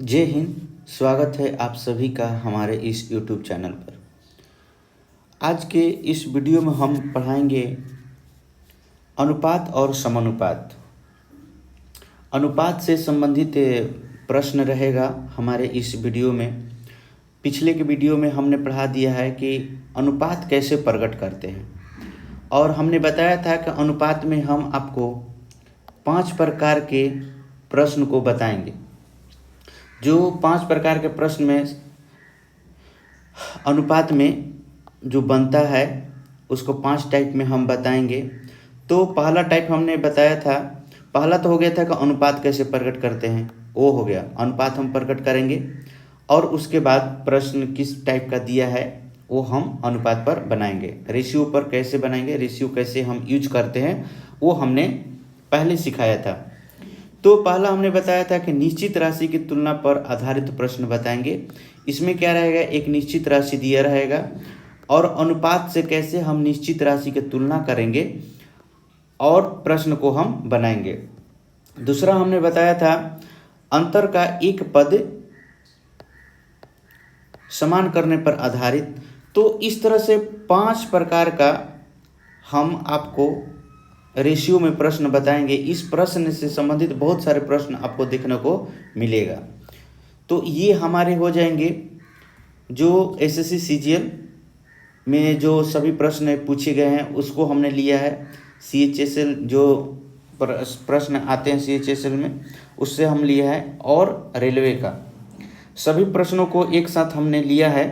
जय हिंद। स्वागत है आप सभी का हमारे इस YouTube चैनल पर। आज के इस वीडियो में हम पढ़ाएंगे अनुपात और समानुपात। अनुपात से संबंधित प्रश्न रहेगा हमारे इस वीडियो में। पिछले के वीडियो में हमने पढ़ा दिया है कि अनुपात कैसे प्रकट करते हैं और हमने बताया था कि अनुपात में हम आपको 5 प्रकार के प्रश्न को बताएंगे। जो 5 प्रकार के प्रश्न में अनुपात में जो बनता है उसको 5 टाइप में हम बताएंगे। तो पहला टाइप हमने बताया था, पहला तो हो गया था कि अनुपात कैसे प्रकट करते हैं, वो हो गया। अनुपात हम प्रकट करेंगे और उसके बाद प्रश्न किस टाइप का दिया है वो हम अनुपात पर बनाएंगे। रेशियो पर कैसे बनाएंगे, रेशियो कैसे हम यूज करते हैं वो हमने पहले सिखाया था। तो पहला हमने बताया था कि निश्चित राशि की तुलना पर आधारित प्रश्न बताएंगे। इसमें क्या रहेगा, एक निश्चित राशि दिया रहेगा और अनुपात से कैसे हम निश्चित राशि की तुलना करेंगे और प्रश्न को हम बनाएंगे। दूसरा हमने बताया था अंतर का एक पद समान करने पर आधारित। तो इस तरह से 5 प्रकार का हम आपको रेशियो में प्रश्न बताएंगे। इस प्रश्न से संबंधित बहुत सारे प्रश्न आपको देखने को मिलेगा। तो ये हमारे हो जाएंगे जो एसएससी सीजीएल में जो सभी प्रश्न पूछे गए हैं उसको हमने लिया है। सीएचएसएल जो प्रश्न आते हैं सीएचएसएल में उससे हम लिया है और रेलवे का सभी प्रश्नों को एक साथ हमने लिया है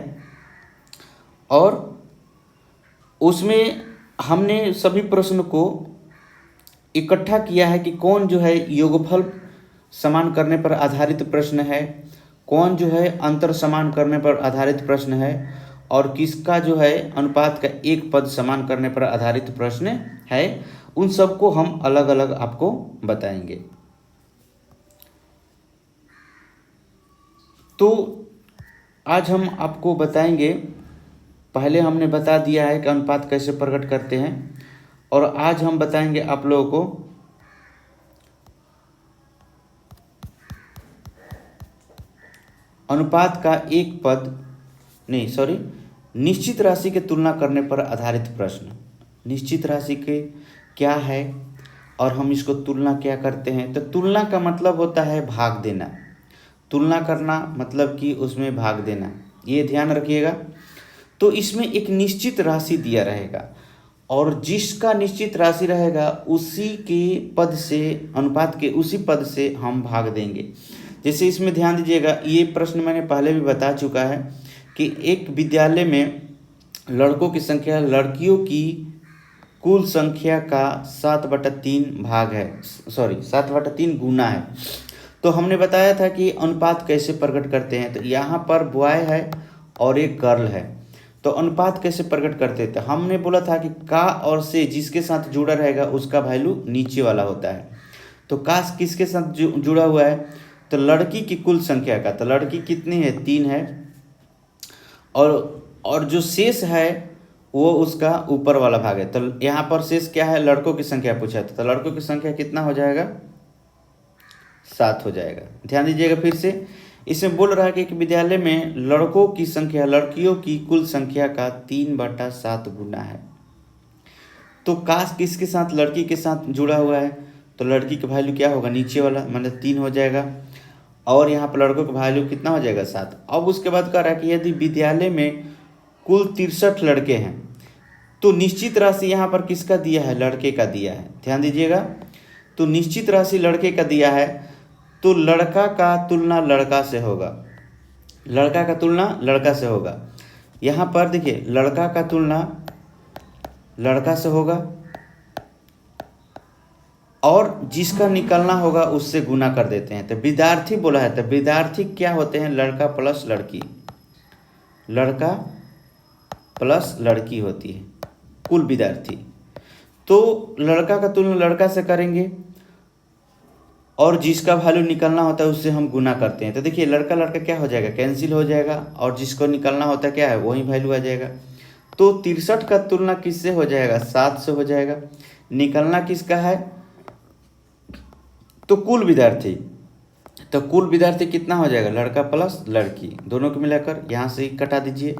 और उसमें हमने सभी प्रश्न को इकट्ठा किया है कि कौन जो है योगफल समान करने पर आधारित प्रश्न है, कौन जो है अंतर समान करने पर आधारित प्रश्न है और किसका जो है अनुपात का एक पद समान करने पर आधारित प्रश्न है। उन सबको हम अलग अलग आपको बताएंगे। तो आज हम आपको बताएंगे, पहले हमने बता दिया है कि अनुपात कैसे प्रकट करते हैं और आज हम बताएंगे आप लोगों को अनुपात का एक पद निश्चित राशि की तुलना करने पर आधारित प्रश्न। निश्चित राशि के क्या है और हम इसको तुलना क्या करते हैं। तो तुलना का मतलब होता है भाग देना, तुलना करना मतलब कि उसमें भाग देना, ये ध्यान रखिएगा। तो इसमें एक निश्चित राशि दिया रहेगा और जिसका निश्चित राशि रहेगा उसी के पद से, अनुपात के उसी पद से हम भाग देंगे। जैसे इसमें ध्यान दीजिएगा, ये प्रश्न मैंने पहले भी बता चुका है कि एक विद्यालय में लड़कों की संख्या लड़कियों की कुल संख्या का 7/3 भाग है, 7/3 गुना है। तो हमने बताया था कि अनुपात कैसे प्रकट करते हैं। तो यहाँ पर बॉय है और एक गर्ल है, तो अनुपात कैसे प्रकट करते थे। हमने बोला था कि का और से जिसके साथ जुड़ा रहेगा उसका वैल्यू नीचे वाला होता है। तो का किसके साथ जुड़ा हुआ है, तो लड़की की कुल संख्या का, तो लड़की कितनी है, 3 है और जो शेष है वो उसका ऊपर वाला भाग है। तो यहाँ पर शेष क्या है, लड़कों की संख्या पूछा था, तो लड़कों की संख्या कितना हो जाएगा, 7 हो जाएगा। ध्यान दीजिएगा फिर से, इसमें बोल रहा है कि एक विद्यालय में लड़कों की संख्या लड़कियों की कुल संख्या का 3/7 गुना है। तो काश किसके साथ, लड़की के साथ जुड़ा हुआ है, तो लड़की का वैल्यू क्या होगा, नीचे वाला मतलब 3 हो जाएगा और यहाँ पर लड़कों का वैल्यू कितना हो जाएगा, 7। अब उसके बाद कह रहा है कि यदि विद्यालय में कुल 63 लड़के हैं तो निश्चित राशि यहाँ पर किसका दिया है, लड़के का दिया है। ध्यान दीजिएगा, तो निश्चित राशि लड़के का दिया है तो लड़का का तुलना लड़का से होगा, लड़का का तुलना लड़का से होगा। यहाँ पर देखिए लड़का का तुलना लड़का से होगा और जिसका निकलना होगा उससे गुना कर देते हैं। तो विद्यार्थी बोला है, तो विद्यार्थी क्या होते हैं, लड़का प्लस लड़की, लड़का प्लस लड़की होती है कुल विद्यार्थी। तो लड़का का तुलना लड़का से करेंगे और जिसका वैल्यू निकलना होता है उससे हम गुना करते हैं। तो देखिए लड़का लड़का क्या हो जाएगा, कैंसिल हो जाएगा और जिसको निकलना होता है क्या है, वही वैल्यू आ जाएगा। तो 63 का तुलना किससे हो जाएगा, 7 से हो जाएगा। निकलना किसका है, तो कुल विद्यार्थी, तो कुल विद्यार्थी कितना हो जाएगा, लड़का प्लस लड़की दोनों को मिलाकर यहाँ से कटा दीजिए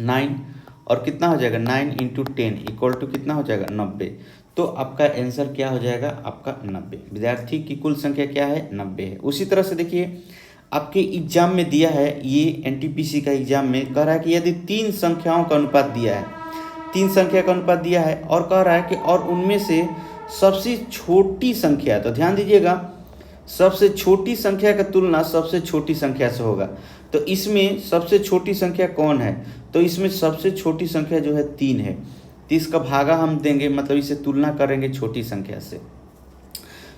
9, और कितना हो जाएगा 9 × 10 इक्वल टू कितना हो जाएगा 90। तो आपका आंसर क्या हो जाएगा, आपका 90। विद्यार्थी की कुल संख्या क्या है, 90 है। उसी तरह से देखिए आपके एग्जाम में दिया है, ये एनटीपीसी का एग्जाम में कह रहा है कि यदि 3 संख्याओं का अनुपात दिया है, 3 संख्या का अनुपात दिया है और कह रहा है कि और उनमें से सबसे छोटी संख्या, तो ध्यान दीजिएगा सबसे छोटी संख्या का तुलना सबसे छोटी संख्या से होगा। तो इसमें सबसे छोटी संख्या कौन है, तो इसमें सबसे छोटी संख्या जो है 3 है। तो इसका भागा हम देंगे, मतलब इसे तुलना करेंगे छोटी संख्या से।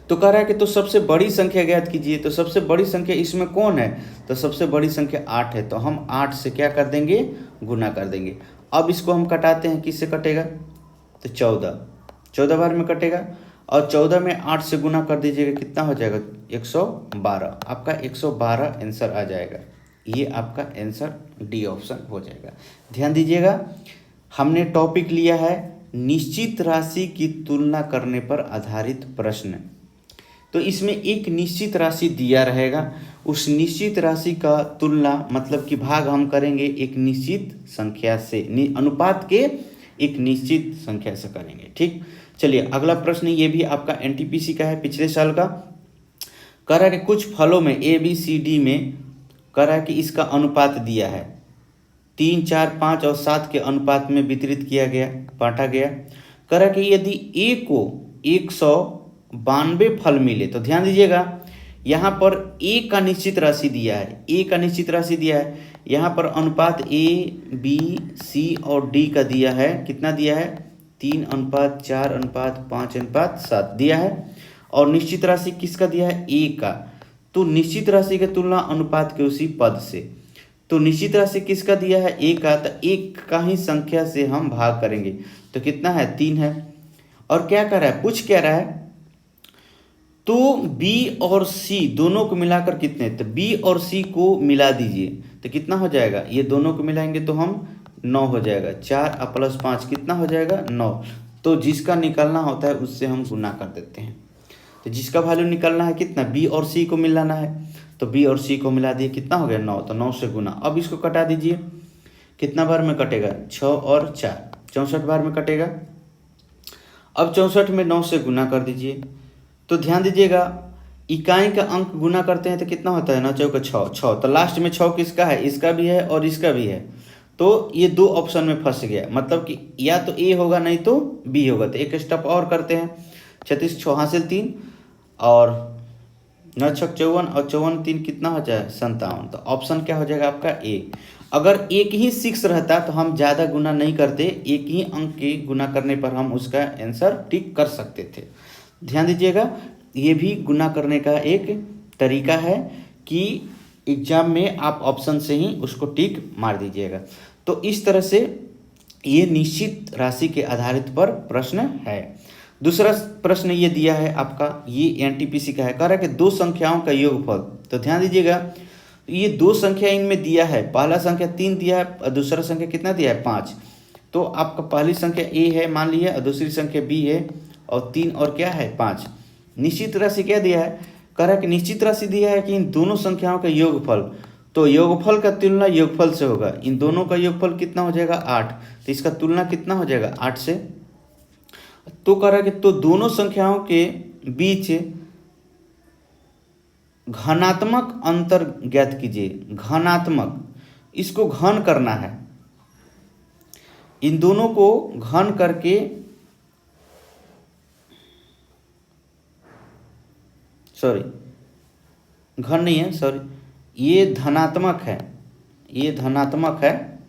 तो कह रहा है कि तो सबसे बड़ी संख्या ज्ञात कीजिए। तो सबसे बड़ी संख्या इसमें कौन है, तो सबसे बड़ी संख्या 8 है। तो हम 8 से क्या कर देंगे, गुना कर देंगे। अब इसको हम कटाते हैं, किससे कटेगा, तो 14 बार में कटेगा, और 14 में 8 से गुना कर दीजिएगा, कितना हो जाएगा 112। आपका 112 आंसर आ जाएगा। ये आपका आंसर डी ऑप्शन हो जाएगा। ध्यान दीजिएगा हमने टॉपिक लिया है निश्चित राशि की तुलना करने पर आधारित प्रश्न। तो इसमें एक निश्चित राशि दिया रहेगा, उस निश्चित राशि का तुलना मतलब कि भाग हम करेंगे एक निश्चित संख्या से, अनुपात के एक निश्चित संख्या से करेंगे। ठीक, चलिए अगला प्रश्न, ये भी आपका एनटीपीसी का है, पिछले साल का। कह रहा है कि कुछ फलों में ABCD में कह रहा है कि इसका अनुपात दिया है 3, 4, 5 और 7 के अनुपात में वितरित किया गया, बांटा गया। कह रहा है कि यदि A को 192 फल मिले, तो ध्यान दीजिएगा यहाँ पर A का निश्चित राशि दिया है, A का निश्चित राशि दिया है। यहाँ पर अनुपात A, B, C और D का दिया है, कितना दिया है 3:4:5:7 दिया है। और निश्चित राशि किसका दिया है, A का। तो निश्चित राशि की तुलना अनुपात के उसी पद से। तो निश्चित राशि किसका दिया है, A का, तो एक का ही संख्या से हम भाग करेंगे। तो कितना है 3 है। और क्या कर रहा है, पूछ क्या रहा है, तो B और C दोनों को मिलाकर कितने, तो B और C को मिला दीजिए, तो कितना हो जाएगा, ये दोनों को मिलाएंगे तो हम 9 हो जाएगा। 4 + 5 कितना हो जाएगा 9। तो जिसका निकालना होता है उससे हम गुना कर देते हैं। तो जिसका वैल्यू निकालना है कितना, B और C को मिलाना है, तो B और C को मिला दिए, कितना हो गया 9। तो 9 से गुना। अब इसको कटा दीजिए, कितना बार में कटेगा 6 और 4 64 बार में कटेगा। अब 64 में 9 से गुना कर दीजिए। तो ध्यान दीजिएगा इकाई का अंक गुना करते हैं तो कितना होता है, 9 चौका 6। तो लास्ट में 6 किसका है, इसका भी है और इसका भी है। तो ये 2 ऑप्शन में फंस गया, मतलब कि या तो A होगा नहीं तो B होगा। तो एक स्टेप और करते हैं, 36 6 हासिल 3 और 9 6 54 और 54 3 कितना हो जाए 57। तो ऑप्शन क्या हो जाएगा आपका A। अगर एक ही 6 रहता तो हम ज़्यादा गुना नहीं करते, एक ही अंक के गुना करने पर हम उसका आंसर टिक कर सकते थे। ध्यान दीजिएगा ये भी गुना करने का एक तरीका है कि एग्जाम में आप ऑप्शन से ही उसको टिक मार दीजिएगा। तो इस तरह से ये निश्चित राशि के आधारित पर प्रश्न है। दूसरा प्रश्न ये दिया है आपका, ये एनटीपीसी का है, कह रहा है कि 2 संख्याओं का योगफल। तो ध्यान दीजिएगा ये 2 संख्या इनमें दिया है, पहला संख्या 3 दिया है और दूसरा संख्या कितना दिया है 5। तो आपका पहली संख्या A है मान लीजिए और दूसरी संख्या B है और 3 और क्या है 5। निश्चित राशि क्या दिया है, कह रहा है कि निश्चित राशि दिया है कि इन दोनों संख्याओं का योगफल। तो योगफल का तुलना योगफल से होगा, इन दोनों का योगफल कितना हो जाएगा 8। तो इसका तुलना कितना हो जाएगा 8 से। तो कह रहा है कि तो दोनों संख्याओं के बीच घनात्मक अंतर ज्ञात कीजिए। घनात्मक, इसको घन करना है, इन दोनों को घन करके, सॉरी घन नहीं है, सॉरी ये धनात्मक है, ये धनात्मक है।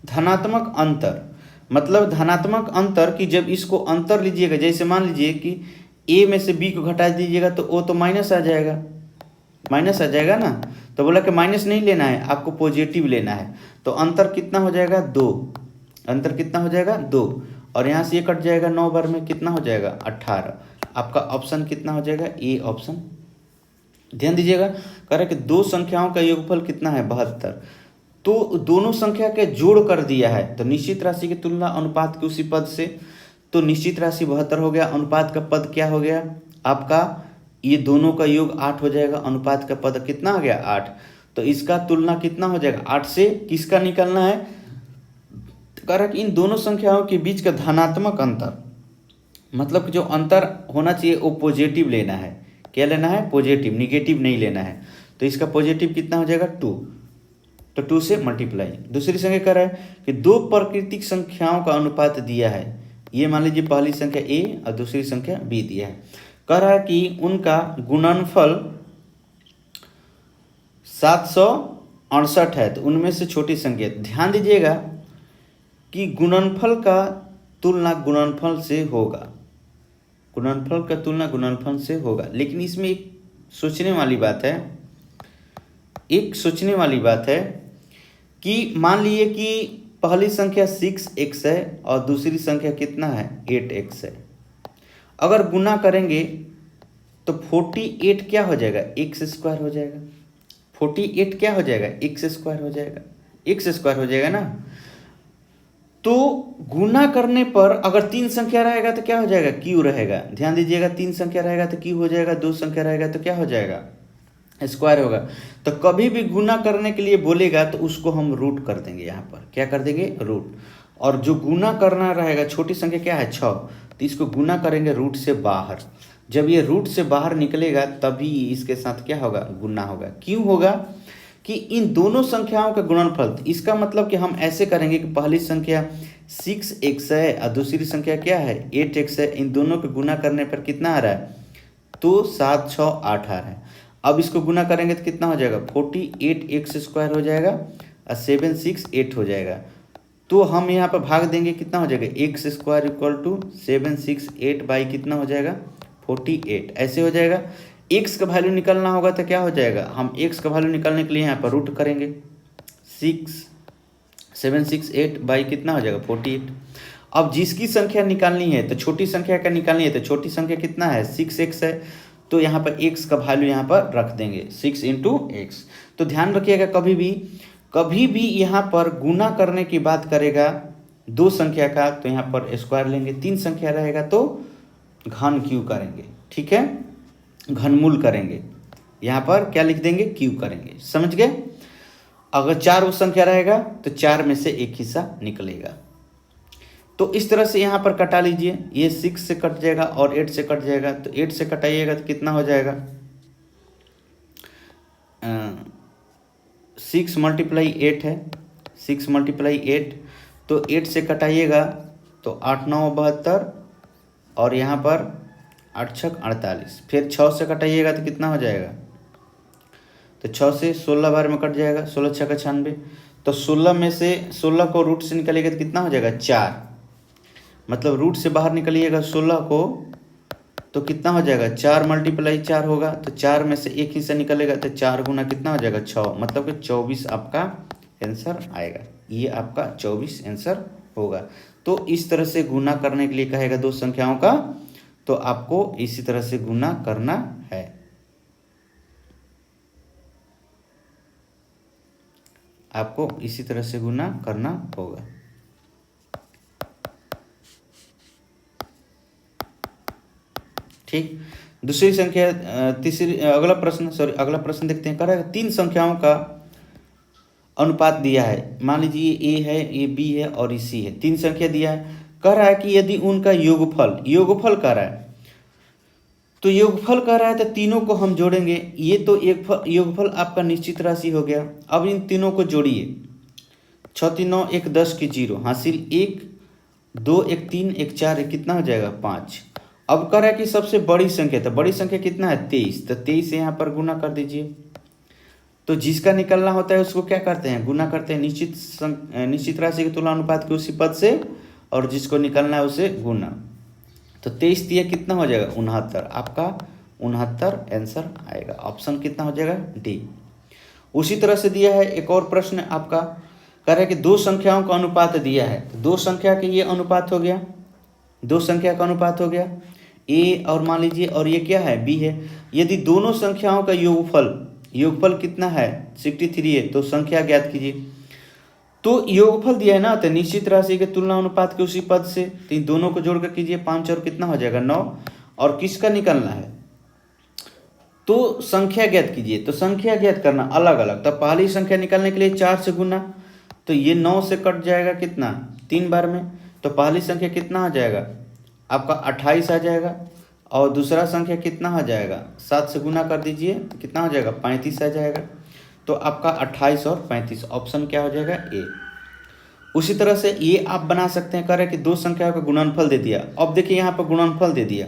धनात्मक अंतर मतलब धनात्मक अंतर कि जब इसको अंतर लीजिएगा, जैसे मान लीजिए कि A में से B को घटा दीजिएगा तो O तो माइनस आ जाएगा, माइनस आ जाएगा ना। तो बोला कि माइनस नहीं लेना है, आपको पॉजिटिव लेना है। तो अंतर कितना हो जाएगा 2, अंतर कितना हो जाएगा 2 और यहाँ से ये कट जाएगा 9 बार में, कितना हो जाएगा 18। आपका ऑप्शन कितना हो जाएगा A ऑप्शन। ध्यान दीजिएगा कह रहा है कि 2 संख्याओं का योगफल कितना है 72। तो दोनों संख्या के जोड़ कर दिया है, तो निश्चित राशि की तुलना अनुपात के उसी पद से। तो निश्चित राशि 72 हो गया, अनुपात का पद क्या हो गया आपका ये दोनों का योग 8 हो जाएगा, अनुपात का पद कितना आ गया 8। तो इसका तुलना कितना हो जाएगा 8 से किसका निकलना है, कह रहा कि इन दोनों संख्याओं के बीच का धनात्मक अंतर, मतलब कि जो अंतर होना चाहिए वो पॉजिटिव लेना है। क्या लेना है, पॉजिटिव, निगेटिव नहीं लेना है। तो इसका पॉजिटिव कितना हो जाएगा 2, तो 2 से मल्टीप्लाई। दूसरी संख्या कह रहा है कि दो प्राकृतिक संख्याओं का अनुपात दिया है, ये मान लीजिए पहली संख्या a और दूसरी संख्या b दिया है। कह रहा है कि उनका गुणनफल 768 है, तो उनमें से छोटी संख्या, ध्यान दीजिएगा कि गुणनफल का तुलना गुणनफल से होगा, गुणनफल का तुलना गुणनफल से होगा। लेकिन इसमें एक सोचने वाली बात है, एक सोचने वाली बात है कि मान लीजिए कि पहली संख्या 6x है और दूसरी संख्या कितना है 8x है। अगर गुना करेंगे तो 48 क्या हो जाएगा, एक्स स्क्वायर हो जाएगा। 48 क्या हो जाएगा, एक्स स्क्वायर हो जाएगा, एक्स स्क्वायर हो जाएगा ना। तो गुना करने पर अगर 3 संख्या रहेगा तो क्या हो जाएगा, क्यू रहेगा। ध्यान दीजिएगा, 3 संख्या रहेगा तो क्यू हो जाएगा, 2 संख्या रहेगा तो क्या हो जाएगा, स्क्वायर होगा। तो कभी भी गुना करने के लिए बोलेगा तो उसको हम रूट कर देंगे, यहाँ पर क्या कर देंगे, रूट। और जो गुना करना रहेगा, छोटी संख्या क्या है 6, तो इसको गुना करेंगे रूट से बाहर। जब ये रूट से बाहर निकलेगा तभी इसके साथ क्या होगा, गुना होगा। क्यों होगा कि इन दोनों संख्याओं का गुणनफल, इसका मतलब कि हम ऐसे करेंगे कि पहली संख्या 6x है और दूसरी संख्या क्या है 8x है, इन दोनों को गुना करने पर कितना आ रहा है, तो 7 6 8 आ रहा है। अब इसको गुना करेंगे तो कितना हो जाएगा, 48x स्क्वायर हो जाएगा और 7 6 8 हो जाएगा। तो हम यहाँ पर भाग देंगे, कितना हो जाएगा, x square equal to 7 6 8 by कितना हो जाएगा 48, ऐसे हो जाएगा। एक्स का वैल्यू निकलना होगा तो क्या हो जाएगा, हम एक्स का वैल्यू निकालने के लिए यहाँ पर रूट करेंगे, 7 6 8 बाई कितना हो जाएगा 48। अब जिसकी संख्या निकालनी है तो छोटी संख्या का निकालनी है, तो छोटी संख्या कितना है 6x है, तो यहाँ पर x का वैल्यू यहाँ पर रख देंगे 6 इंटू एक्स। तो ध्यान रखिएगा, कभी भी यहाँ पर गुना करने की बात करेगा 2 संख्या का तो यहाँ पर स्क्वायर लेंगे, 3 संख्या रहेगा तो घन क्यू करेंगे, ठीक है, घनमूल करेंगे, यहाँ पर क्या लिख देंगे, क्यू करेंगे, समझ गए। अगर 4 संख्या रहेगा तो 4 में से एक हिस्सा निकलेगा। तो इस तरह से यहाँ पर कटा लीजिए, ये 6 से कट जाएगा और 8 से कट जाएगा, तो 8 से कटाइएगा तो कितना हो जाएगा, 6 मल्टीप्लाई 8 है, 6 मल्टीप्लाई 8, तो 8 से कटाइएगा तो 8 9 72 और यहाँ पर 8 6 48, फिर 6 से कटाइएगा तो कितना हो जाएगा, तो 6 से 16 बार में कट जाएगा, 16 6 96, तो 16 में से 16 को रूट से निकालिएगा तो कितना हो जाएगा 4, मतलब रूट से बाहर निकलिएगा 16 को तो कितना हो जाएगा 4 मल्टीप्लाई 4 होगा, तो 4 में से एक हिस्सा निकलेगा तो 4 गुना कितना हो जाएगा 6, मतलब कि 24 आपका आंसर आएगा। ये आपका 24 आंसर होगा। तो इस तरह से गुना करने के लिए कहेगा 2 संख्याओं का, तो आपको इसी तरह से गुना करना है। आपको इसी तरह से गुना करना होगा। ठीक, दूसरी संख्या अगला प्रश्न देखते हैं। कह रहा है 3 संख्याओं का अनुपात दिया है, मान लीजिए ए है, ये बी है और ये सी है, 3 संख्या दिया है। कह रहा है कि यदि उनका योगफल कह रहा है, तो योगफल कह रहा है तो तीनों को हम जोड़ेंगे। ये तो एक योगफल आपका निश्चित राशि हो गया। अब इन तीनों को जोड़िए, 6 3 9 1 10 की 0 हासिल 1 2 1 3 1 4 कितना हो जाएगा 5। अब कह रहा है कि सबसे बड़ी संख्या, तो बड़ी संख्या कितना है 23, तो 23 से यहाँ पर गुना कर दीजिए। तो जिसका निकलना होता है उसको क्या करते हैं, गुना करते हैं निश्चित राशि के तुलना अनुपात के उसी पद से, और जिसको निकलना है उसे गुना। तो 23 दिया कितना हो जाएगा 69, आपका 69 आंसर आएगा। ऑप्शन कितना हो जाएगा डी। उसी तरह से दिया है एक और प्रश्न आपका, कह रहा है कि 2 संख्याओं का अनुपात दिया है, तो 2 संख्या के ये अनुपात हो गया, 2 संख्या का अनुपात हो गया ए और मान लीजिए, और ये क्या है बी है। यदि दोनों संख्याओं का योगफल कितना है 63 है, तो संख्या ज्ञात कीजिए। तो योगफल दिया है ना, तो निश्चित राशि के तुलना अनुपात के उसी पद से, तो इन दोनों को जोड़कर कीजिए, 5 और कितना हो जाएगा 9। और किसका निकलना है, तो संख्या ज्ञात कीजिए। तो संख्या ज्ञात करना अलग अलग, तो पहली संख्या निकालने के लिए 4 से गुना, तो ये 9 से कट जाएगा कितना 3 बार में, तो पहली संख्या कितना आ जाएगा आपका 28 आ जाएगा। और दूसरा संख्या कितना आ जाएगा 7 से गुना कर दीजिए, कितना हो जाएगा 35 आ जाएगा। तो आपका 28 और 35 ऑप्शन क्या हो जाएगा ए। उसी तरह से ये आप बना सकते हैं, कह रहे हैं कि दो संख्याओं का गुणनफल दे दिया। अब देखिए यहाँ पर गुणनफल दे दिया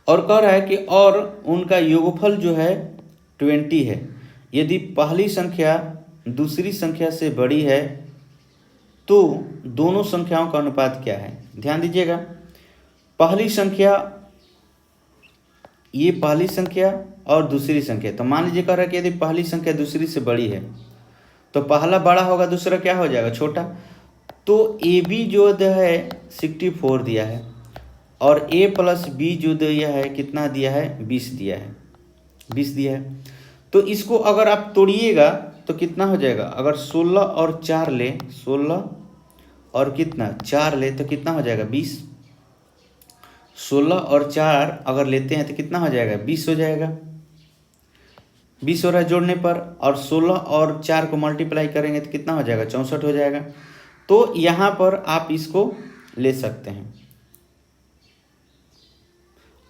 और कह रहा है कि और उनका योगफल जो है 20 है। यदि पहली संख्या दूसरी संख्या से बड़ी है तो दोनों संख्याओं का अनुपात क्या है। ध्यान दीजिएगा, पहली संख्या, ये पहली संख्या और दूसरी संख्या, तो मान लीजिए कह रहा है कि यदि पहली संख्या दूसरी से बड़ी है तो पहला बड़ा होगा, दूसरा क्या हो जाएगा छोटा। तो ए बी जो है 64 दिया है और a प्लस बी जो दिया है कितना दिया है 20 दिया है, 20 दिया है। तो इसको अगर आप तोड़िएगा तो कितना हो जाएगा, अगर 16 और 4 ले, 16 और कितना 4 ले तो कितना हो जाएगा 20। 16 और 4 अगर लेते हैं तो कितना हो जाएगा 20 हो जाएगा, 20 हो रहा है जोड़ने पर। और 16 और 4 को मल्टीप्लाई करेंगे तो कितना हो जाएगा 64 हो जाएगा। तो यहाँ पर आप इसको ले सकते हैं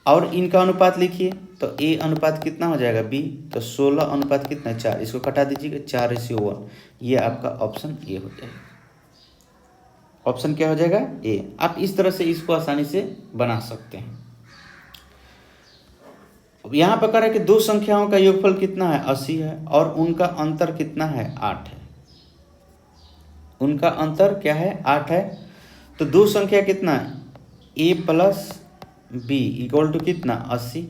और इनका अनुपात लिखिए, तो a अनुपात कितना हो जाएगा b, तो 16 अनुपात कितना 4, इसको कटा दीजिएगा 4:1, ये आपका ऑप्शन ए हो जाएगा। ऑप्शन क्या हो जाएगा ए। आप इस तरह से इसको आसानी से बना सकते हैं। अब यहाँ पर कह रहा है कि दो संख्याओं का योगफल कितना है 80 है और उनका अंतर कितना है 8 है। उनका अंतर क्या है 8 है। तो दो संख्या कितना है a plus b equal to कितना 80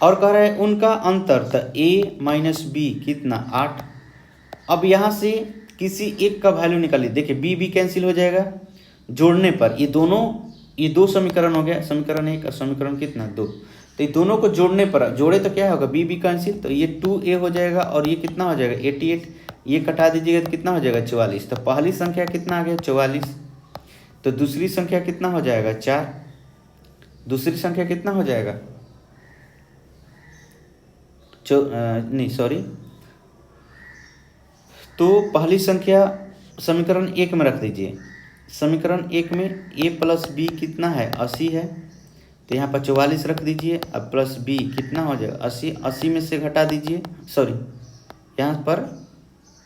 और कह रहा है उनका अंतर, तो a माइनस बी कितना 8। अब यहाँ से किसी एक का वैल्यू निकालिए। देखिए b कैंसिल हो जाएगा जोड़ने पर, ये दो समीकरण हो गया, समीकरण 1 और समीकरण कितना 2। तो ये दोनों को जोड़ने पर, जोड़े तो क्या होगा b कैंसिल, तो ये 2a हो जाएगा और ये कितना हो जाएगा 88, ये कटा दीजिएगा तो कितना हो जाएगा 44। तो पहली संख्या कितना आ गया 44, तो दूसरी संख्या कितना हो जाएगा 4, दूसरी संख्या कितना हो जाएगा तो पहली संख्या समीकरण 1 में रख दीजिए। समीकरण 1 में a प्लस बी कितना है 80 है, तो यहाँ पर 44 रख दीजिए। अब प्लस बी कितना हो जाएगा 80, 80 में से घटा दीजिए, यहाँ पर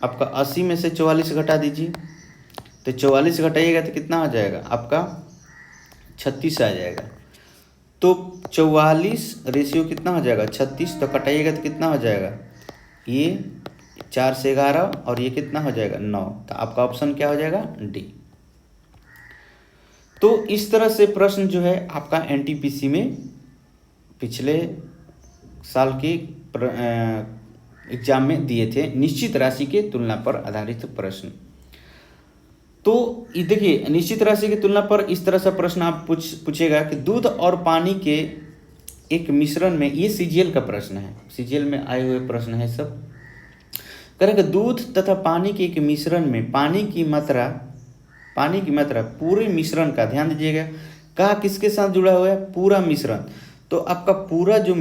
आपका 80 में से 44 घटा दीजिए, तो 44 घटाइएगा तो कितना हो जाएगा आपका 36 आ जाएगा। तो 44 रेशियो कितना हो जाएगा 36, तो कटाइएगा तो कितना हो जाएगा, ये 4 से 11 और ये कितना हो जाएगा 9। तो आपका ऑप्शन क्या हो जाएगा डी। तो इस तरह से प्रश्न जो है आपका एनटीपीसी में पिछले साल के एग्जाम में दिए थे, निश्चित राशि के तुलना पर आधारित प्रश्न। तो देखिए निश्चित राशि की तुलना पर इस तरह से प्रश्न आप पूछेगा कि दूध और पानी के एक मिश्रण में, ये सीजीएल का प्रश्न है, सीजीएल में आए हुए प्रश्न है सब। करेगा दूध तथा पानी के एक मिश्रण में पानी की मात्रा पूरे मिश्रण का, ध्यान दीजिएगा कहा किसके साथ जुड़ा हुआ है पूरा मिश्रण। तो आपका पूरा जो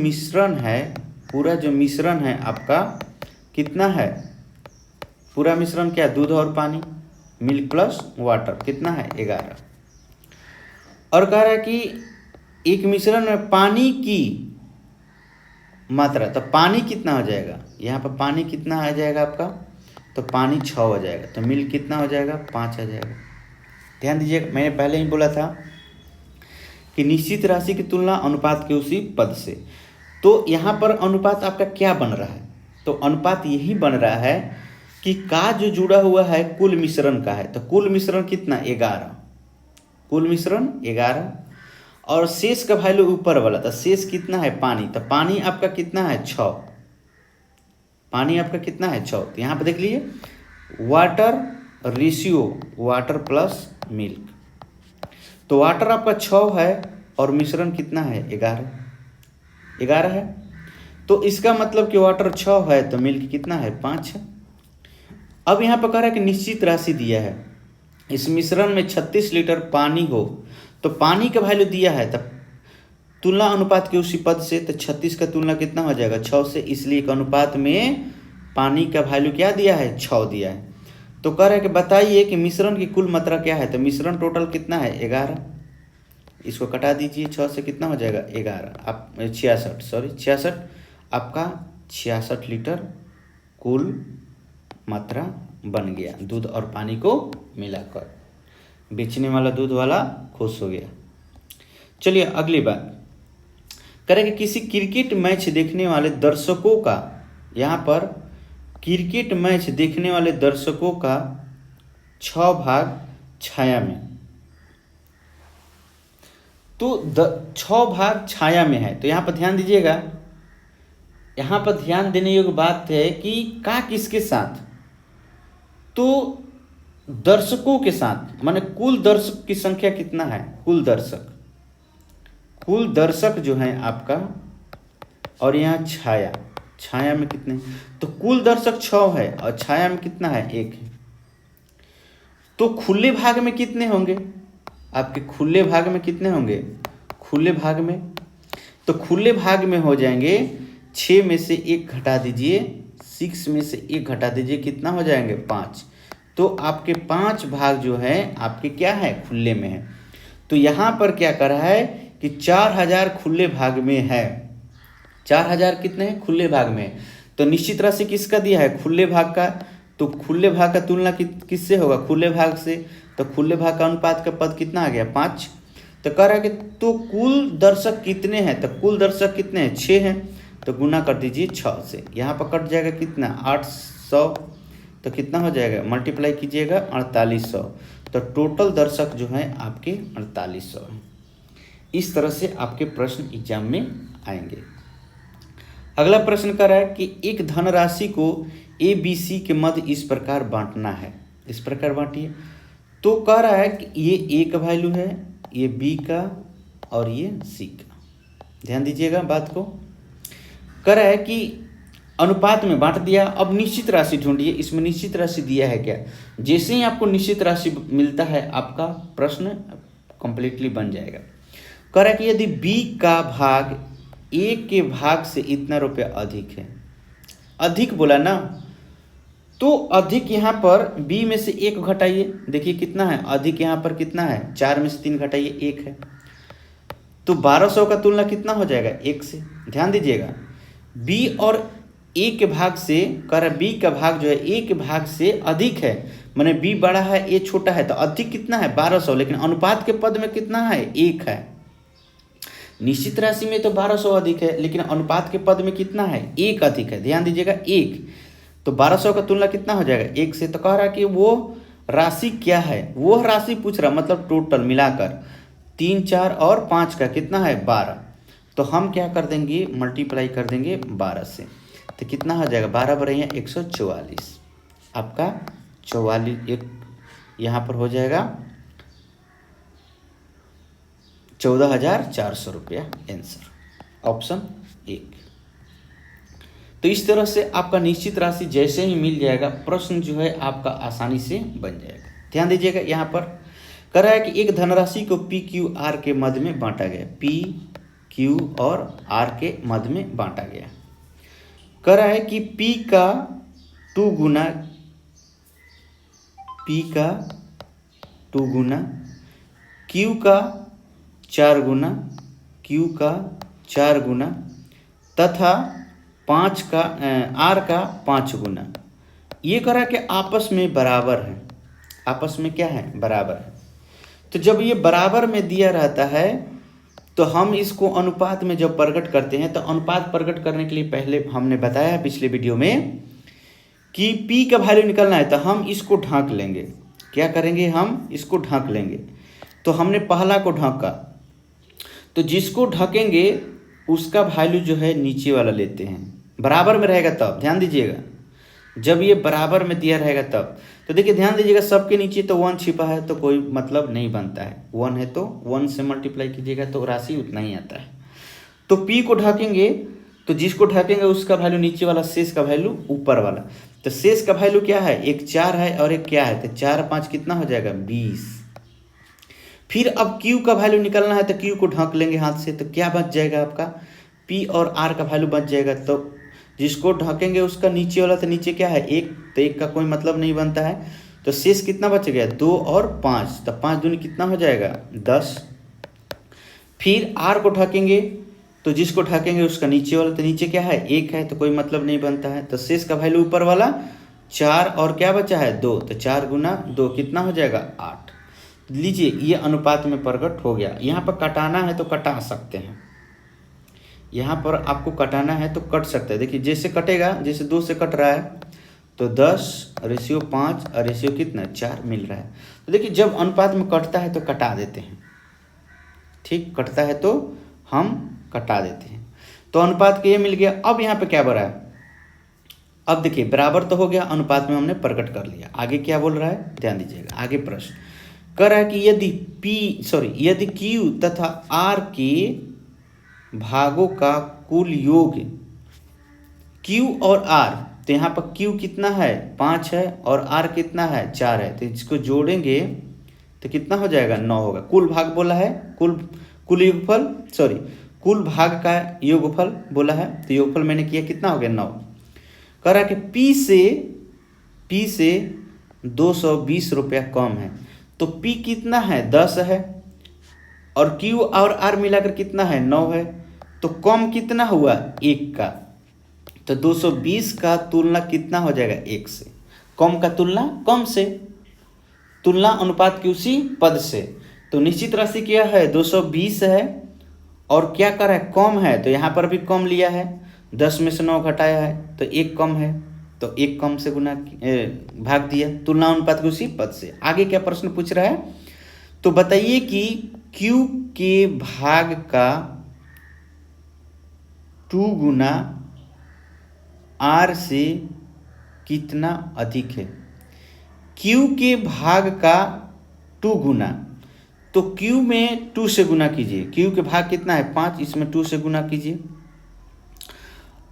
मिश्रण है आपका कितना है, पूरा मिश्रण क्या दूध और पानी, मिल्क प्लस वाटर कितना है 11। और कह रहा है कि एक मिश्रण में पानी की मात्रा, तो पानी कितना हो जाएगा, यहाँ पर पानी कितना आ जाएगा आपका, तो पानी 6 हो जाएगा, तो मिल्क कितना हो जाएगा 5 आ जाएगा। ध्यान दीजिएगा मैंने पहले ही बोला था कि निश्चित राशि की तुलना अनुपात के उसी पद से। तो यहाँ पर अनुपात आपका क्या बन रहा है, तो अनुपात यही बन रहा है कि का जो जुड़ा हुआ है कुल मिश्रण का है, तो कुल मिश्रण कितना 11, कुल मिश्रण 11 और शेष का वैल्यू ऊपर वाला, तो शेष कितना है पानी, तो पानी आपका कितना है 6, पानी आपका कितना है 6। तो यहाँ पर देख लीजिए water ratio, water plus milk, तो वाटर आपका 6 है और मिश्रण कितना है 11 है। तो इसका मतलब कि वाटर 6 है तो मिल्क कितना है 5 है। अब यहाँ पर कह रहा है कि निश्चित राशि दिया है, इस मिश्रण में 36 लीटर पानी हो, तो पानी का वैल्यू दिया है, तब तुलना अनुपात के उसी पद से, तो 36 का तुलना कितना हो जाएगा 6 से, इसलिए एक अनुपात में पानी का वैल्यू क्या दिया है 6 दिया है। तो कह रहा है कि बताइए कि मिश्रण की कुल मात्रा क्या है, तो मिश्रण टोटल कितना है 11, इसको कटा दीजिए 6 से, कितना हो जाएगा 11, आप 66 आपका 66 लीटर कुल मात्रा बन गया दूध और पानी को मिलाकर। बेचने वाला दूध वाला खुश हो गया। चलिए अगली बात करें कि किसी क्रिकेट मैच देखने वाले दर्शकों का, यहाँ पर क्रिकेट मैच देखने वाले दर्शकों का 6 भाग छाया में, तो 6 भाग छाया में है। तो यहाँ पर ध्यान दीजिएगा, यहाँ पर ध्यान देने योग्य बात है कि का किसके साथ, तो दर्शकों के साथ, माने कुल दर्शक की संख्या कितना है, कुल दर्शक जो है आपका, और यहाँ छाया में कितने, तो कुल दर्शक 6 है और छाया में कितना है 1 है। तो खुले भाग में कितने होंगे आपके, खुले भाग में कितने होंगे, खुले भाग में, तो खुले भाग में हो जाएंगे 6 में से 1 घटा दीजिए, 6 में से 1 घटा दीजिए, कितना हो जाएंगे 5। तो आपके 5 भाग जो है आपके क्या है खुले में है। तो यहाँ पर क्या कर रहा है कि 4000 खुले भाग में है, 4000 कितने हैं खुले भाग में। तो निश्चित राशि किसका दिया है खुले भाग का, तो खुले भाग का तुलना किससे होगा खुले भाग से, तो खुले भाग का अनुपात का पद कितना आ गया 5। तो कह रहा है कि तो कुल दर्शक कितने हैं, तो कुल दर्शक कितने हैं 6 हैं, तो गुना कर दीजिए 6 से, यहाँ पर कट जाएगा कितना 800, तो कितना हो जाएगा मल्टीप्लाई कीजिएगा 4800, तो टोटल दर्शक जो है आपके 4800 है। इस तरह से आपके प्रश्न एग्जाम में आएंगे। अगला प्रश्न कर रहा है कि एक धनराशि को ABC के मध्य इस प्रकार बांटना है, इस प्रकार बांटिए। तो कह रहा है कि ये A का वैल्यू है, ये B का और ये C का। ध्यान दीजिएगा बात को, कह रहा है कि अनुपात में बांट दिया। अब निश्चित राशि ढूंढिए, इसमें निश्चित राशि दिया है क्या, जैसे ही आपको निश्चित राशि मिलता है आपका प्रश्न कंप्लीटली बन जाएगा। कह रहा है कि यदि B का भाग A के भाग से इतना रुपया अधिक है, अधिक बोला ना, तो अधिक यहाँ पर B में से 1 घटाइए, देखिए कितना है अधिक, यहाँ पर कितना है 4 में से 3 घटाइए 1 है, तो 1200 का तुलना कितना हो जाएगा 1 से। ध्यान दीजिएगा B और A के भाग से, कह रहा है B का भाग जो है A के भाग से अधिक है, माने B बड़ा है A छोटा है, तो अधिक कितना है 1200, लेकिन अनुपात के पद में कितना है 1 है। निश्चित राशि में तो 1200 अधिक है, लेकिन अनुपात के पद में कितना है 1 अधिक है। ध्यान दीजिएगा 1, तो 1200 का तुलना कितना हो जाएगा 1 से। तो कह रहा है कि वो राशि क्या है, वो राशि पूछ रहा, मतलब टोटल मिलाकर 3, 4 और 5 का कितना है 12। तो हम क्या कर देंगे मल्टीप्लाई कर देंगे 12 से, तो कितना हो जाएगा 12 बराबर 144, आपका 44 एक यहाँ पर हो जाएगा 14,400 रुपया आंसर, ऑप्शन 1। तो इस तरह से आपका निश्चित राशि जैसे ही मिल जाएगा प्रश्न जो है आपका आसानी से बन जाएगा। ध्यान दीजिएगा यहाँ पर कह रहा है कि एक धनराशि को PQR के मध्य में बांटा गया, PQ और R के मध्य में बांटा गया। कह रहा है कि P का 2 गुना Q का 4 गुना, Q का 4 गुना तथा 5 का R का 5 गुना। ये कह रहा है कि आपस में बराबर है, आपस में क्या है बराबर है। तो जब ये बराबर में दिया रहता है तो हम इसको अनुपात में जब प्रकट करते हैं, तो अनुपात प्रकट करने के लिए पहले हमने बताया पिछले वीडियो में कि P का वैल्यू निकलना है, तो हम इसको ढांक लेंगे। क्या करेंगे हम इसको ढांक लेंगे। तो हमने पहला को ढांका, तो जिसको ढकेंगे उसका वैल्यू जो है नीचे वाला लेते हैं, बराबर में रहेगा तब। ध्यान दीजिएगा जब ये बराबर में दिया रहेगा तब, तो देखिए ध्यान दीजिएगा सबके नीचे तो 1 छिपा है तो कोई मतलब नहीं बनता है, 1 है तो 1 से मल्टीप्लाई कीजिएगा तो राशि उतना ही आता है। तो P को ढकेंगे, तो जिसको ढकेंगे उसका वैल्यू नीचे वाला, शेष का वैल्यू ऊपर वाला। तो शेष का वैल्यू क्या है, एक 4 है और एक क्या है, तो 4 5 कितना हो जाएगा 20। फिर अब Q का वैल्यू निकलना है तो Q को ढक लेंगे हाथ से, तो क्या बच जाएगा आपका P और R का वैल्यू बच जाएगा। तो जिसको ढकेंगे उसका नीचे वाला, तो नीचे क्या है 1, तो 1 का कोई मतलब नहीं बनता है। तो शेष कितना बच गया 2 और 5, तो 5 दूनी कितना हो जाएगा 10। फिर R को ढकेंगे, तो जिसको ढकेंगे उसका नीचे वाला, तो नीचे क्या है 1 है, तो कोई मतलब नहीं बनता है। तो शेष का वैल्यू ऊपर वाला 4 और क्या बचा है 2, तो 4 गुना 2 कितना हो जाएगा 8। लीजिए ये अनुपात में प्रकट हो गया। यहाँ पर कटाना है तो कटा सकते हैं, यहाँ पर आपको कटाना है तो कट सकते हैं। देखिए जैसे कटेगा, जैसे 2 से कट रहा है तो 10:5 और रेशियो कितना 4 मिल रहा है। तो देखिए जब अनुपात में कटता है तो कटा देते हैं, ठीक, कटता है तो हम कटा देते हैं। तो अनुपात के ये मिल गया। अब यहाँ पे क्या बना है, अब देखिए बराबर तो हो गया, अनुपात में हमने प्रकट कर लिया। आगे क्या बोल रहा है ध्यान दीजिएगा, आगे प्रश्न कर रहा है कि यदि Q तथा R के भागों का कुल योग Q और R, तो यहाँ पर Q कितना है 5 है और R कितना है 4 है, तो इसको जोड़ेंगे तो कितना हो जाएगा 9 होगा। कुल भाग बोला है, कुल योगफल, कुल भाग का योगफल बोला है, तो योगफल मैंने किया कितना हो गया 9। कह रहा है कि P से 220 रुपया कम है, तो P कितना है 10 है और Q और R मिलाकर कितना है 9 है, तो कम कितना हुआ 1 का, तो 220 का तुलना कितना हो जाएगा 1 से। कम का तुलना कम से, तुलना अनुपात की उसी पद से। तो निश्चित राशि क्या है 220 है और क्या कर है कम है, तो यहाँ पर भी कम लिया है, 10 में से 9 घटाया है तो 1 कम है, तो 1 कम से गुना भाग दिया, तुलना अनुपात के उसी पद से। आगे क्या प्रश्न पूछ रहा है, तो बताइए कि Q के भाग का 2 गुना R से कितना अधिक है। Q के भाग का 2 गुना, तो Q में 2 से गुना कीजिए, Q के भाग कितना है 5, इसमें 2 से गुना कीजिए,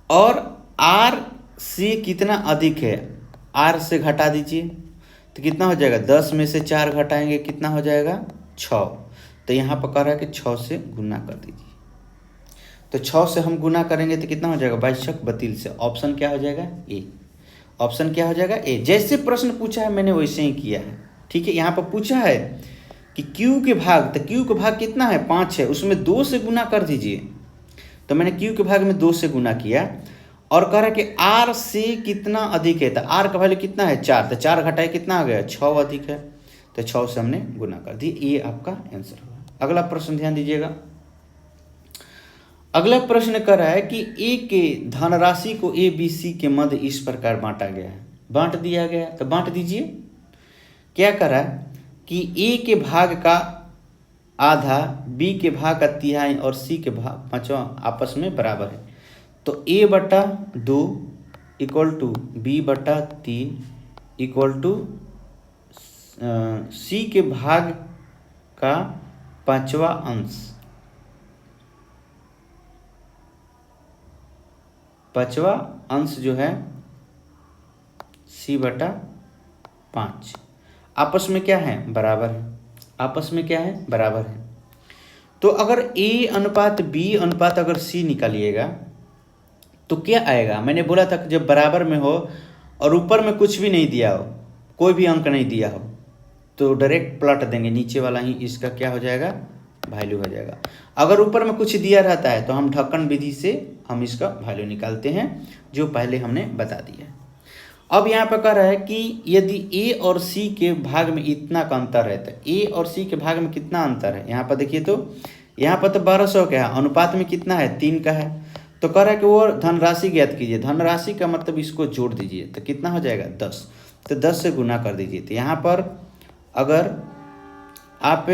और R से कितना अधिक है R से घटा दीजिए, तो कितना हो जाएगा 10 में से 4 घटाएंगे कितना हो जाएगा 6, तो यहाँ पर कह रहा है कि 6 से गुना कर दीजिए, तो 6 से हम गुना करेंगे तो कितना हो जाएगा 22 से। ऑप्शन क्या हो जाएगा ए, ऑप्शन क्या हो जाएगा ए। जैसे प्रश्न पूछा है मैंने वैसे ही किया है, ठीक है। यहाँ पर पूछा है कि Q के भाग, तो Q के भाग कितना है 5 है, उसमें 2 से गुना कर दीजिए, तो मैंने Q के भाग में 2 से गुना किया, और कह रहा है कि R से कितना अधिक है, तो R का वैल्यू कितना है 4, तो 4 घटाए कितना आ गया 6 अधिक है, तो 6 से हमने गुना कर दी। ये आपका आंसर होगा। अगला प्रश्न ध्यान दीजिएगा। अगला प्रश्न कर रहा है कि A के धनराशि को ABC के मध्य इस प्रकार बांटा गया है, बांट दिया गया, तो बांट दीजिए। क्या कर रहा है कि A के भाग का आधा, B के भाग का तिहाई और C के भाग 5वां आपस में बराबर है, तो A/2 equal to B/3 equal to C के भाग का 5वां अंश, 5वां अंश जो है C/5 आपस में क्या है बराबर है, आपस में क्या है बराबर है। तो अगर A अनुपात B अनुपात अगर C निकालिएगा तो क्या आएगा, मैंने बोला था कि जब बराबर में हो और ऊपर में कुछ भी नहीं दिया हो, कोई भी अंक नहीं दिया हो, तो डायरेक्ट पलट देंगे, नीचे वाला ही इसका क्या हो जाएगा वैल्यू हो जाएगा। अगर ऊपर में कुछ दिया रहता है तो हम ढक्कन विधि से हम इसका वैल्यू निकालते हैं, जो पहले हमने बता दिया। अब यहाँ पर कह रहा है कि यदि A और C के भाग में इतना का अंतर है, तो A और C के भाग में कितना अंतर है, यहाँ पर देखिए, तो यहाँ पर तो 1200 का है, अनुपात में कितना है 3 का है, तो कह रहा है कि वो धनराशि ज्ञात कीजिए। धनराशि का मतलब इसको जोड़ दीजिए, तो कितना हो जाएगा 10, तो 10 से गुना कर दीजिए। तो यहाँ पर अगर आप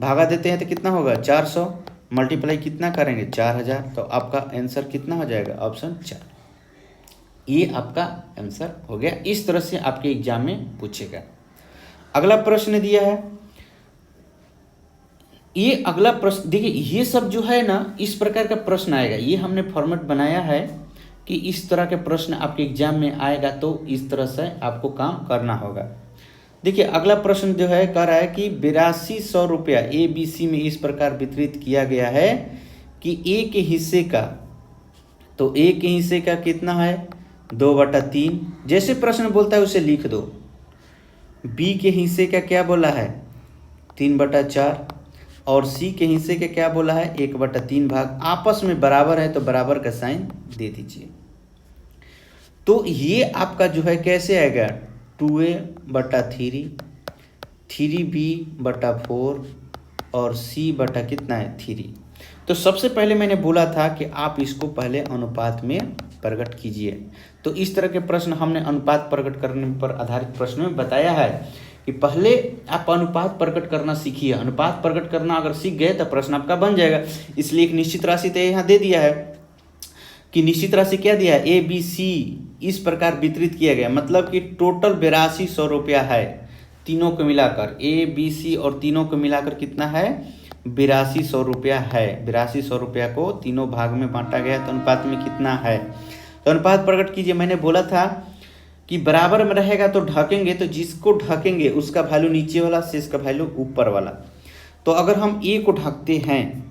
भागा देते हैं तो कितना होगा 400, मल्टीप्लाई कितना करेंगे 4000, तो आपका आंसर कितना हो जाएगा ऑप्शन 4। ये आपका आंसर हो गया। इस तरह से आपके एग्जाम में पूछेगा। अगला प्रश्न दिया है, ये अगला प्रश्न देखिए, ये सब जो है ना इस प्रकार का प्रश्न आएगा, ये हमने फॉर्मेट बनाया है कि इस तरह के प्रश्न आपके एग्जाम में आएगा, तो इस तरह से आपको काम करना होगा। देखिए अगला प्रश्न जो है कह रहा है कि 8200 रुपया ABC में इस प्रकार वितरित किया गया है कि A के हिस्से का, तो A के हिस्से का कितना है 2/3, जैसे प्रश्न बोलता है उसे लिख दो। B के हिस्से का क्या बोला है 3/4, और C के हिस्से का क्या बोला है 1/3 भाग, आपस में बराबर है तो बराबर का साइन दे दीजिए। तो ये आपका जो है कैसे आएगा 2A/3, 3B/4 और C कितना है 3। तो सबसे पहले मैंने बोला था कि आप इसको पहले अनुपात में प्रकट कीजिए। तो इस तरह के प्रश्न हमने अनुपात प्रकट करने पर आधारित प्रश्न में बताया है कि पहले आप अनुपात प्रकट करना सीखिए। अनुपात प्रकट करना अगर सीख गए तो प्रश्न आपका बन जाएगा। इसलिए एक निश्चित राशि तो यहाँ दे दिया है कि निश्चित राशि क्या दिया है ABC इस प्रकार वितरित किया गया, मतलब कि टोटल 8200 रुपया है तीनों को मिलाकर, ABC और तीनों को मिलाकर कितना है 8200 रुपया है। 8200 रुपया को तीनों भाग में बांटा गया तो अनुपात में कितना है, तो अनुपात प्रकट कीजिए। मैंने बोला था कि बराबर में रहेगा तो ढकेंगे, तो जिसको ढकेंगे उसका वैल्यू नीचे वाला, शेष का वैल्यू ऊपर वाला। तो अगर हम A को ढकते हैं,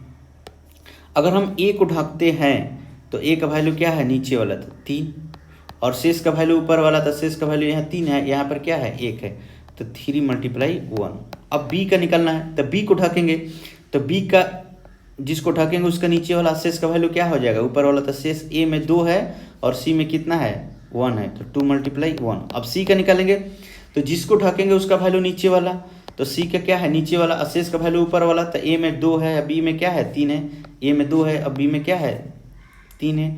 अगर हम A को ढकते हैं तो A का वैल्यू क्या है नीचे वाला तो 3, और शेष का वैल्यू ऊपर वाला, तो शेष का वैल्यू यहाँ 3 है, यहाँ पर क्या है 1 है, तो 3 × 1। अब B का निकलना है तो B को ढकेंगे, तो B का जिसको ढकेंगे उसका नीचे वाला शेष का वैल्यू क्या हो जाएगा ऊपर वाला, तो शेष A में 2 है और C में कितना है 1 है, तो 2 × 1। अब C का निकालेंगे तो जिसको ढकेंगे उसका वैल्यू नीचे वाला, तो C का क्या है नीचे वाला, शेष का वैल्यू ऊपर वाला, तो A में 2 है, B में क्या है 3 है, A में 2 है, अब B में क्या है 3 है,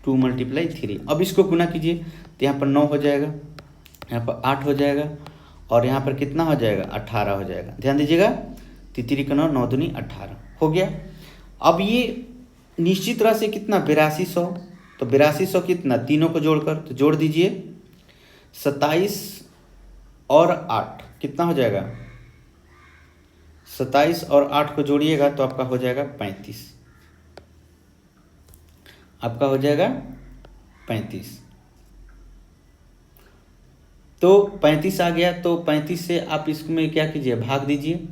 2 × 3। अब इसको गुना कीजिए तो यहाँ पर 9 हो जाएगा, यहाँ पर 8 हो जाएगा, और यहाँ पर कितना हो जाएगा 18 हो जाएगा। ध्यान दीजिएगा 3 × 9 9 दूनी 18 हो गया। अब ये निश्चित राशि कितना 8200, तो 8200 कितना तीनों को जोड़कर, तो जोड़ दीजिए 27 और 8 कितना हो जाएगा 27 और 8 को जोड़िएगा तो आपका हो जाएगा 35, आपका हो जाएगा 35। तो 35 आ गया, तो 35 से आप इसमें क्या कीजिए भाग दीजिए,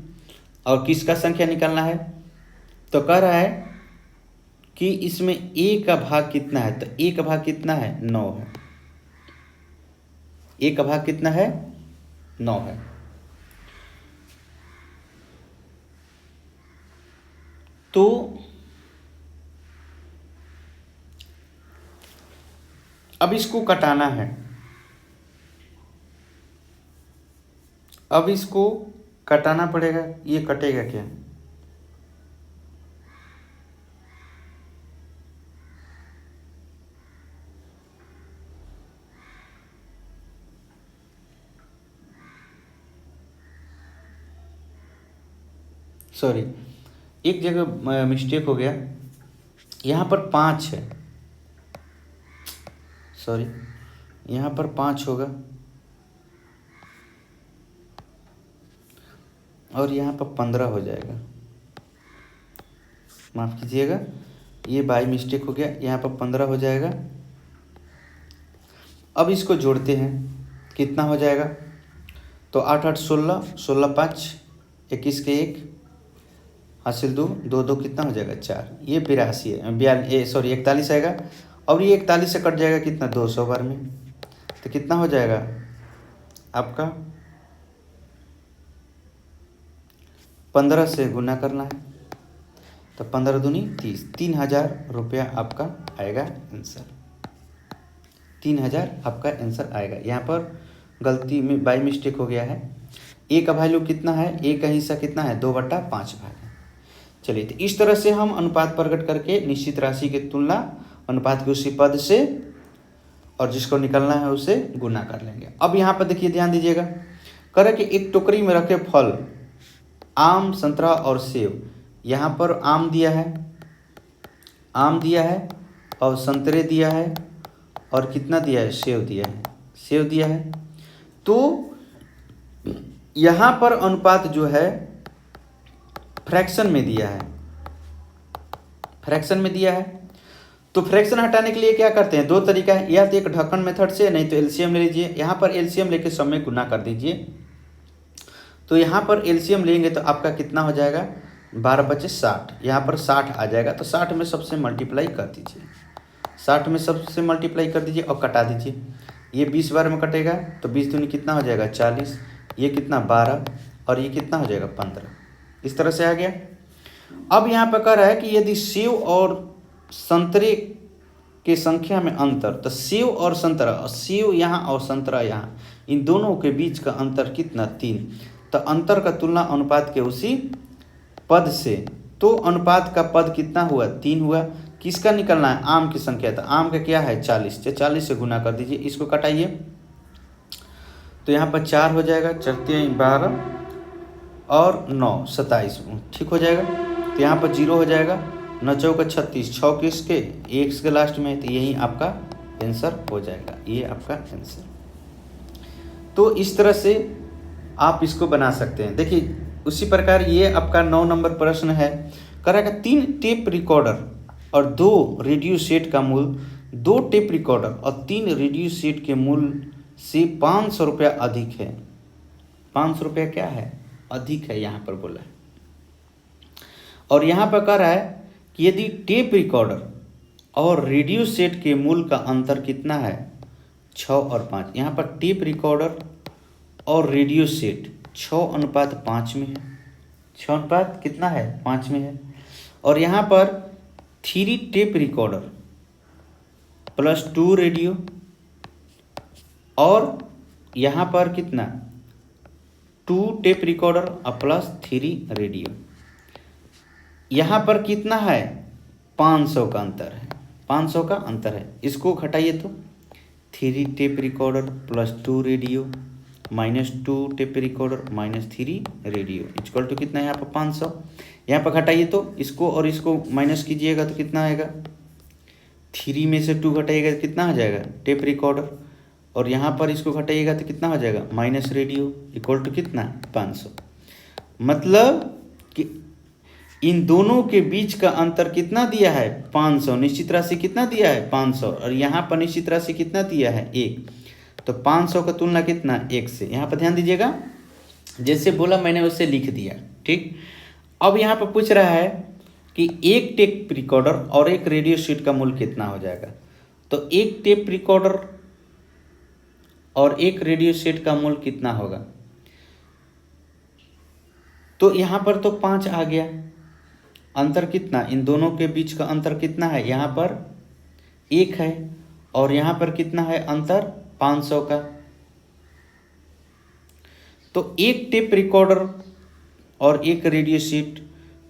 और किसका संख्या निकालना है, तो कह रहा है कि इसमें A का भाग कितना है, तो A का भाग कितना है 9 है, A का भाग कितना है 9 है। तो अब इसको कटाना है, अब इसको कटाना पड़ेगा। ये कटेगा क्या, सॉरी एक जगह मिस्टेक हो गया, यहाँ पर 5 है, सॉरी यहाँ पर 5 होगा और यहाँ पर 15 हो जाएगा, माफ़ कीजिएगा ये बाई मिस्टेक हो गया, यहाँ पर 15 हो जाएगा। अब इसको जोड़ते हैं कितना हो जाएगा, तो 8 8 16, 16 5 21 के 1 हासिल 2 2 2 कितना हो जाएगा 4, ये 82 है, सॉरी 41 आएगा, और ये 41 से कट जाएगा कितना 200 बार में, तो कितना हो जाएगा आपका 15 से गुना करना है, तो 15 दूनी 30, 3000 रुपया आपका आएगा आंसर, 3000 आपका आंसर आएगा। यहाँ पर गलती में बाई मिस्टेक हो गया है। A का वैल्यू कितना है, A का हिस्सा कितना है 2/5 भाग है। चलिए तो इस तरह से हम अनुपात प्रकट करके निश्चित राशि की तुलना अनुपात के उसी पद से और जिसको निकलना है उसे गुना कर लेंगे। अब यहाँ पर देखिए ध्यान दीजिएगा, करें कि एक टोकरी में रखे फल आम, संतरा और सेब, यहाँ पर आम दिया है, आम दिया है और संतरे दिया है और कितना दिया है सेब दिया है, सेब दिया है। तो यहाँ पर अनुपात जो है फ्रैक्शन में दिया है, फ्रैक्शन में दिया है। तो फ्रैक्शन हटाने के लिए क्या करते हैं, दो तरीका है, या तो एक ढक्कन मेथड से, नहीं तो एलसीएम ले लीजिए। यहाँ पर एलसीएम लेके सब में गुना कर दीजिए, तो यहाँ पर एलसीएम लेंगे तो आपका कितना हो जाएगा, 12×5 = 60, यहाँ पर 60 आ जाएगा। तो 60 में सबसे मल्टीप्लाई कर दीजिए, 60 में सबसे मल्टीप्लाई कर दीजिए और कटा दीजिए। ये 20 बार में कटेगा तो 20 दूनी कितना हो जाएगा 40, ये कितना 12 और ये कितना हो जाएगा 15। इस तरह से आ गया। अब यहाँ पर कह रहा है कि यदि सेव और संतरे के संख्या में अंतर, तो सेव और संतरा, और सेव यहाँ और संतरा यहाँ, इन दोनों के बीच का अंतर कितना 3। तो अंतर का तुलना अनुपात के उसी पद से, तो अनुपात का पद कितना हुआ 3 हुआ। किसका निकलना है, आम की संख्या। तो आम का क्या है 40, तो 40 से गुना कर दीजिए। इसको कटाइए तो यहाँ पर 4 हो जाएगा, 4×3 = 12 और 9 27 ठीक हो जाएगा। तो यहाँ पर 0 हो जाएगा, 9×4 = 36, 6 किसके, एक के लास्ट में, तो यही आपका आंसर हो जाएगा, ये आपका आंसर। तो इस तरह से आप इसको बना सकते हैं। देखिए उसी प्रकार ये आपका 9 नंबर प्रश्न है। करेगा 3 टेप रिकॉर्डर और 2 रेडियो सेट का मूल्य 2 टेप रिकॉर्डर और 3 रेडियो सेट के मूल्य से 500 रुपया अधिक है। 500 रुपया क्या है, अधिक है यहाँ पर बोला है। और यहाँ पर कह रहा है कि यदि टेप रिकॉर्डर और रेडियो सेट के मूल्य का अंतर कितना है 6 और 5। यहाँ पर टेप रिकॉर्डर और रेडियो सेट 6:5 में है, 6 कितना है 5 में है। और यहाँ पर 3 टेप रिकॉर्डर प्लस 2 रेडियो, और यहाँ पर कितना 2 टेप रिकॉर्डर और प्लस 3 रेडियो। यहाँ पर कितना है 500 का अंतर है, 500 का अंतर है। इसको घटाइए तो 3 tape recorder plus 2 radio minus 2 tape recorder minus 3 radio equal to कितना है यहाँ पर 500। यहाँ पर घटाइए तो इसको और इसको माइनस कीजिएगा तो कितना आएगा, 3 में से 2 घटाइएगा तो कितना हो जाएगा टेप रिकॉर्डर, और यहाँ पर इसको घटाइएगा तो कितना हो जाएगा माइनस रेडियो इक्वल टू कितना 500। मतलब कि इन दोनों के बीच का अंतर कितना दिया है 500, निश्चित राशि कितना दिया है 500, और यहाँ पर निश्चित राशि कितना दिया है 1। तो 500 का तुलना कितना 1 से। यहाँ पर ध्यान दीजिएगा, जैसे बोला मैंने उससे लिख दिया ठीक। अब यहाँ पर पूछ रहा है कि एक टेप रिकॉर्डर और एक रेडियो सेट का मूल्य कितना हो जाएगा। तो एक टेप रिकॉर्डर और एक रेडियो सेट का मूल्य कितना होगा, तो यहाँ पर तो 5 आ गया। अंतर कितना, इन दोनों के बीच का अंतर कितना है, यहाँ पर 1 है और यहाँ पर कितना है अंतर 500 का। तो एक टेप रिकॉर्डर और एक रेडियो सेट,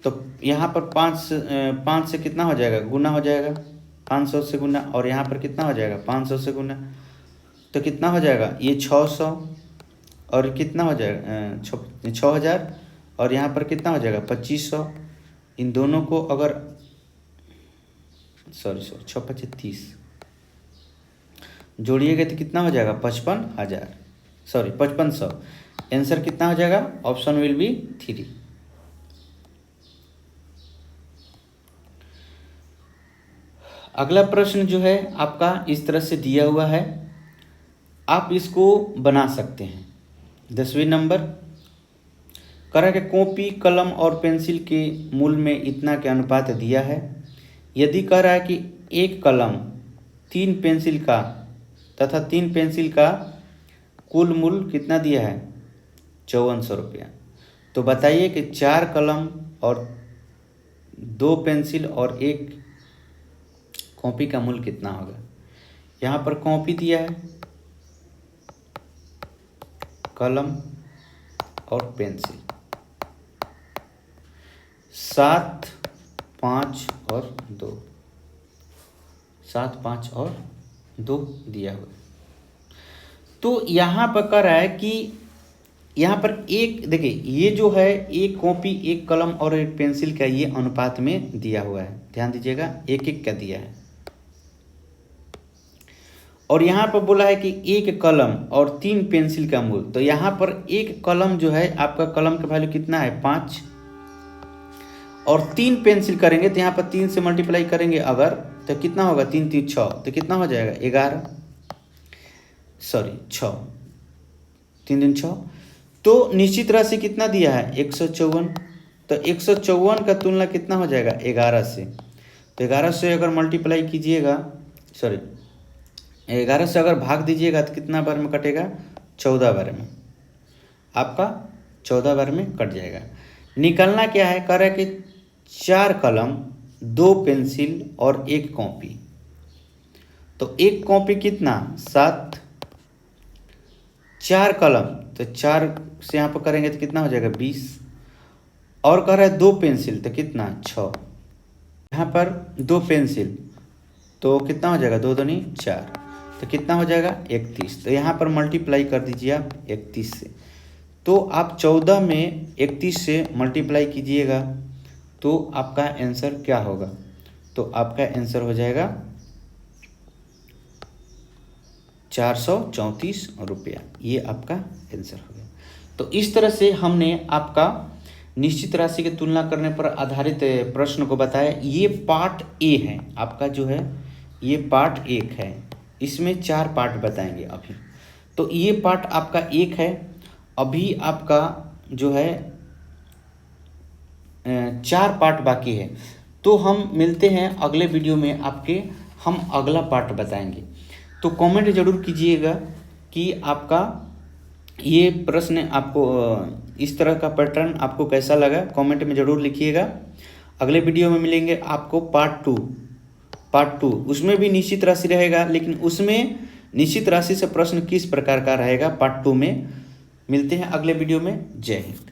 तो यहाँ पर 5 से कितना हो जाएगा गुना हो जाएगा, 500 से गुना, और यहाँ पर कितना हो जाएगा 500 से गुना, तो कितना हो जाएगा ये 600 और कितना हो जाएगा 6000, और यहाँ पर कितना हो जाएगा 2500। इन दोनों को अगर 6×5 = 30 जोड़िएगा तो कितना हो जाएगा 5500। आंसर कितना हो जाएगा, ऑप्शन विल बी 3। अगला प्रश्न जो है आपका इस तरह से दिया हुआ है, आप इसको बना सकते हैं। 10वें नंबर कह रहा है कि कॉपी कलम और पेंसिल के मूल्य में इतना के अनुपात दिया है। यदि कह रहा है कि एक कलम 3 पेंसिल का तथा 3 पेंसिल का कुल मूल्य कितना दिया है 5400 रुपया, तो बताइए कि 4 कलम और 2 पेंसिल और 1 कॉपी का मूल्य कितना होगा। यहाँ पर कॉपी दिया है, कलम और पेंसिल 7, 5 और 2, 7, 5 और 2 दिया हुआ। तो यहाँ पर कह रहा है कि यहाँ पर एक देखिए, ये जो है एक कॉपी एक कलम और एक पेंसिल का ये अनुपात में दिया हुआ है। ध्यान दीजिएगा, एक एक का दिया है। और यहाँ पर बोला है कि एक कलम और 3 पेंसिल का मूल्य, तो यहाँ पर एक कलम जो है आपका कलम का वैल्यू कितना है 5, और 3 पेंसिल करेंगे तो यहाँ पर 3 से मल्टीप्लाई करेंगे अगर, तो कितना होगा 3 3 6, तो कितना हो जाएगा 11, 6, 3 3 6, तो निश्चित राशि कितना दिया है 154, तो 154 का तुलना कितना हो जाएगा 11 से। तो 11 से अगर मल्टीप्लाई कीजिएगा, सॉरी 11 से अगर भाग दीजिएगा तो कितना बार में कटेगा 14 बार में, आपका 14 बार में कट जाएगा। निकलना क्या है, कह रहा है कि 4 कलम 2 पेंसिल और 1 कॉपी। तो 1 कॉपी कितना 7, 4 कलम तो 4 से यहाँ पर करेंगे तो कितना हो जाएगा 20, और कह रहा है 2 पेंसिल तो कितना 6, यहाँ पर 2 पेंसिल तो कितना हो जाएगा 2 दूनी 4, तो कितना हो जाएगा 31। तो यहाँ पर मल्टीप्लाई कर दीजिए आप 31 से। तो आप 14 में 31 से मल्टीप्लाई कीजिएगा तो आपका आंसर क्या होगा, तो आपका आंसर हो जाएगा 434 रुपया, ये आपका आंसर हो गया। तो इस तरह से हमने आपका निश्चित राशि की तुलना करने पर आधारित प्रश्न को बताया। ये पार्ट ए है आपका, जो है ये पार्ट 1 है, इसमें 4 पार्ट बताएंगे अभी। तो ये पार्ट आपका 1 है, अभी आपका जो है 4 पार्ट बाकी है। तो हम मिलते हैं अगले वीडियो में, आपके हम अगला पार्ट बताएंगे। तो कमेंट जरूर कीजिएगा कि आपका ये प्रश्न आपको इस तरह का पैटर्न आपको कैसा लगा, कमेंट में ज़रूर लिखिएगा। अगले वीडियो में मिलेंगे आपको पार्ट टू, उसमें भी निश्चित राशि रहेगा, लेकिन उसमें निश्चित राशि से प्रश्न किस प्रकार का रहेगा पार्ट 2 में। मिलते हैं अगले वीडियो में। जय हिंद।